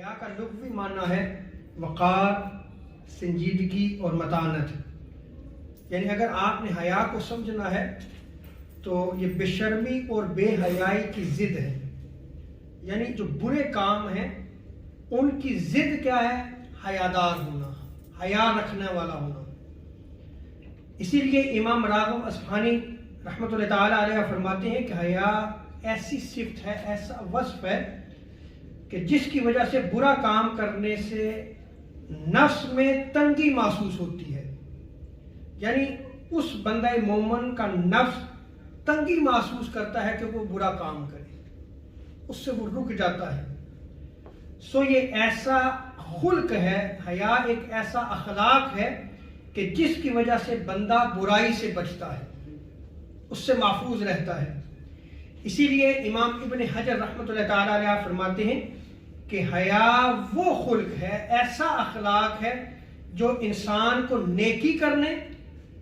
حیا کا لغوی معنی ہے وقار، سنجیدگی اور متانت. یعنی اگر آپ نے حیا کو سمجھنا ہے تو یہ بے شرمی اور بے حیائی کی ضد ہے. یعنی جو برے کام ہیں ان کی ضد کیا ہے؟ حیادار ہونا، حیا رکھنے والا ہونا. اسی لیے امام راغب اصفہانی رحمۃ اللہ تعالیٰ علیہ فرماتے ہیں کہ حیا ایسی صفت ہے، ایسا وصف ہے کہ جس کی وجہ سے برا کام کرنے سے نفس میں تنگی محسوس ہوتی ہے. یعنی اس بندہ مومن کا نفس تنگی محسوس کرتا ہے کہ وہ برا کام کرے، اس سے وہ رک جاتا ہے. سو یہ ایسا خلق ہے، حیا ایک ایسا اخلاق ہے کہ جس کی وجہ سے بندہ برائی سے بچتا ہے، اس سے محفوظ رہتا ہے. اسی لیے امام ابن حجر رحمۃ اللہ تعالیٰ علیہ فرماتے ہیں کہ حیا وہ خلق ہے، ایسا اخلاق ہے جو انسان کو نیکی کرنے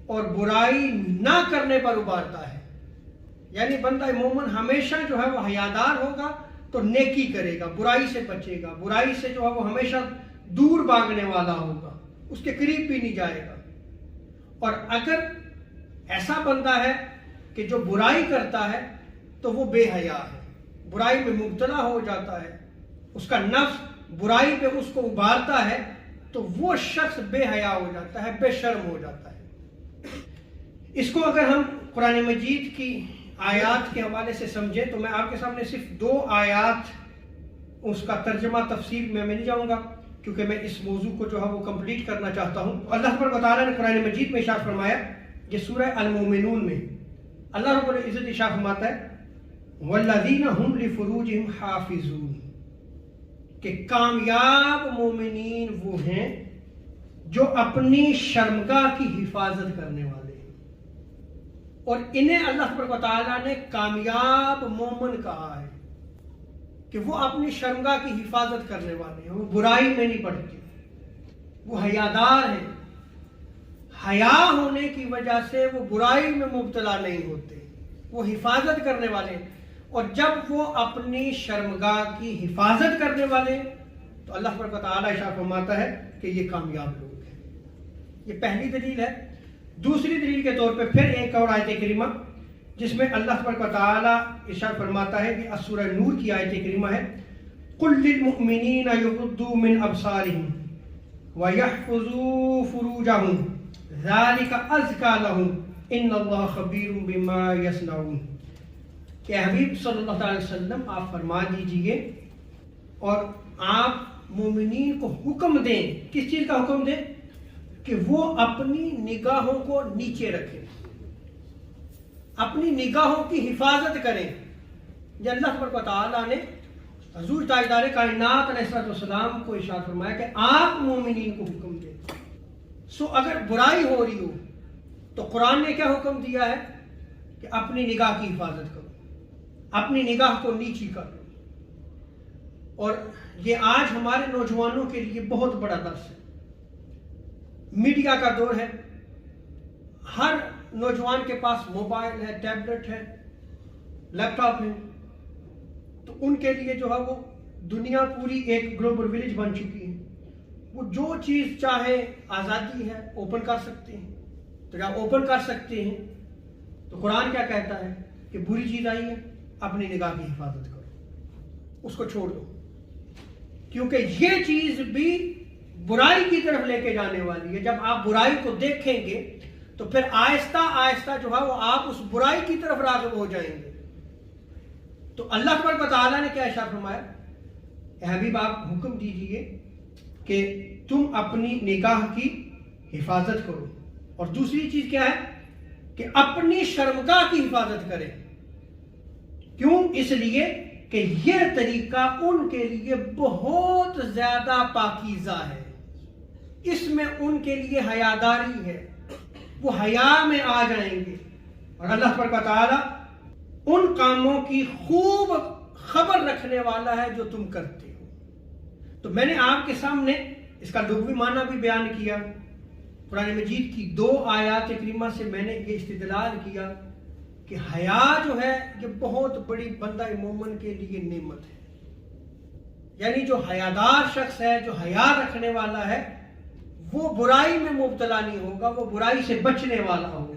اور برائی نہ کرنے پر ابھارتا ہے. یعنی بندہ مومن ہمیشہ جو ہے وہ حیادار ہوگا تو نیکی کرے گا، برائی سے بچے گا، برائی سے جو ہے وہ ہمیشہ دور بھاگنے والا ہوگا، اس کے قریب بھی نہیں جائے گا. اور اگر ایسا بندہ ہے کہ جو برائی کرتا ہے تو وہ بے حیا ہے، برائی میں مبتلا ہو جاتا ہے، اس کا نفس برائی پہ اس کو ابھارتا ہے، تو وہ شخص بے حیا ہو جاتا ہے، بے شرم ہو جاتا ہے. اس کو اگر ہم قرآن مجید کی آیات کے حوالے سے سمجھیں تو میں آپ کے سامنے صرف 2 آیات اس کا ترجمہ تفسیر میں نہیں جاؤں گا کیونکہ میں اس موضوع کو جو ہے وہ کمپلیٹ کرنا چاہتا ہوں. اللہ رب تعالیٰ نے قرآن مجید میں ارشاد فرمایا، یہ سورہ المومنون میں اللہ رب العزت ارشاد فرماتا ہے والذین هم لفروجہم حافظون، کہ کامیاب مومنین وہ ہیں جو اپنی شرمگاہ کی حفاظت کرنے والے ہیں. اور انہیں اللہ سبحانہ و تعالیٰ نے کامیاب مومن کہا ہے کہ وہ اپنی شرمگاہ کی حفاظت کرنے والے ہیں، وہ برائی میں نہیں پڑتے، وہ حیادار ہیں. حیا ہونے کی وجہ سے وہ برائی میں مبتلا نہیں ہوتے، وہ حفاظت کرنے والے ہیں. اور جب وہ اپنی شرمگاہ کی حفاظت کرنے والے تو اللہ سبحانہ و تعالیٰ ارشاد فرماتا ہے کہ یہ کامیاب لوگ ہیں. یہ پہلی دلیل ہے. دوسری دلیل کے طور پہ پھر ایک اور آیت کریمہ جس میں اللہ سبحانہ و تعالیٰ ارشاد فرماتا ہے کہ سورہ نور کی آیت کریمہ ہے قُلْ لِلْمُؤْمِنِينَ يُغُضُّوا مِنْ أَبْصَارِهِمْ وَيَحْفَظُوا فُرُوجَهُمْ ذَلِكَ أَزْكَىٰ لَهُمْ إِنَّ اللَّهَ خَبِيرٌ بِمَا يَصْنَعُونَ. کہ حبیب صلی اللہ علیہ وسلم آپ فرما دیجئے اور آپ مومنین کو حکم دیں. کس چیز کا حکم دیں؟ کہ وہ اپنی نگاہوں کو نیچے رکھیں، اپنی نگاہوں کی حفاظت کریں. یہ اللہ سبحانہ و تعالیٰ نے حضور تاجدار کائنات علیہ السلام کو ارشاد فرمایا کہ آپ مومنین کو حکم دیں. سو اگر برائی ہو رہی ہو تو قرآن نے کیا حکم دیا ہے کہ اپنی نگاہ کی حفاظت کرو، اپنی نگاہ کو نیچی کرو. اور یہ آج ہمارے نوجوانوں کے لیے بہت بڑا درس ہے. میڈیا کا دور ہے، ہر نوجوان کے پاس موبائل ہے، ٹیبلٹ ہے، لیپ ٹاپ ہے. تو ان کے لیے جو ہے وہ دنیا پوری ایک گلوبل ولیج بن چکی ہے. وہ جو چیز چاہے آزادی ہے، اوپن کر سکتے ہیں. تو جب اوپن کر سکتے ہیں تو قرآن کیا کہتا ہے کہ بری چیز آئی ہے، اپنی نگاہ کی حفاظت کرو، اس کو چھوڑ دو، کیونکہ یہ چیز بھی برائی کی طرف لے کے جانے والی ہے. جب آپ برائی کو دیکھیں گے تو پھر آہستہ آہستہ جو ہے وہ آپ اس برائی کی طرف راغب ہو جائیں گے. تو اللہ تبارک و تعالیٰ نے کیا ارشاد فرمایا؟ اے حبیب آپ حکم دیجئے کہ تم اپنی نگاہ کی حفاظت کرو. اور دوسری چیز کیا ہے کہ اپنی شرمگاہ کی حفاظت کریں. کیوں؟ اس لیے کہ یہ طریقہ ان کے لیے بہت زیادہ پاکیزہ ہے، اس میں ان کے لیے حیاداری ہے، وہ حیا میں آ جائیں گے. اور اللہ تبارک و تعالیٰ ان کاموں کی خوب خبر رکھنے والا ہے جو تم کرتے ہو. تو میں نے آپ کے سامنے اس کا لغوی معنی بھی بیان کیا. قرآن مجید کی 2 آیات کریمہ سے میں نے یہ استدلال کیا کہ حیا جو ہے یہ بہت بڑی بندہ مومن کے لیے نعمت ہے. یعنی جو حیادار شخص ہے، جو حیا رکھنے والا ہے، وہ برائی میں مبتلا نہیں ہوگا، وہ برائی سے بچنے والا ہوگا.